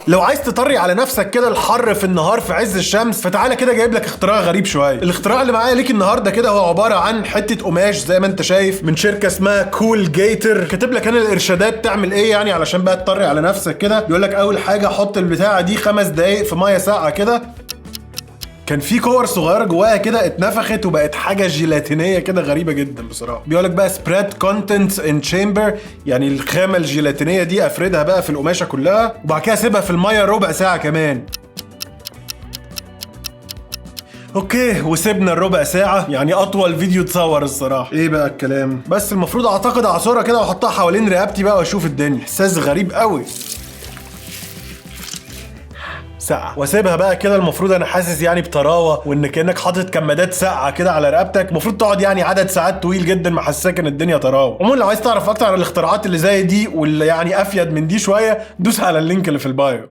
لو عايز تطري على نفسك كده الحر في النهار في عز الشمس، فتعالى كده جايب لك اختراع غريب شويه. الاختراع اللي معايا ليك النهارده كده هو عباره عن حته قماش زي ما انت شايف من شركه اسمها كول جيتر. كاتب لك انا الارشادات تعمل ايه يعني علشان بقى تطري على نفسك كده. بيقول لك اول حاجه حط البتاعه دي 5 دقايق في ميه ساقعه كده. كان في كور صغيره جواها كده اتنفخت وبقت حاجه جيلاتينيه كده غريبه جدا بصراحه. بيقول لك بقى سبريد كونتنتس ان تشامبر، يعني الخامه الجيلاتينيه دي افردها بقى في القماشه كلها وبعد كده اسيبها في الميه ربع ساعه كمان. اوكي وسيبنا الربع ساعه، يعني اطول فيديو اتصور الصراحه. ايه بقى الكلام؟ بس المفروض اعتقد اعصرها كده واحطها حوالين رقبتي بقى واشوف الدنيا. احساس غريب قوي. ساقعه واسيبها بقى كده. المفروض انا حاسس يعني بطراوه وان كانك حاطط كمادات ساقعه كده على رقبتك. المفروض تقعد يعني عدد ساعات طويل جدا محسسك ان الدنيا طراوه. عموما لو عايز تعرف اكتر عن الاختراعات اللي زي دي واللي يعني افيد من دي شويه، دوس على اللينك اللي في البايو.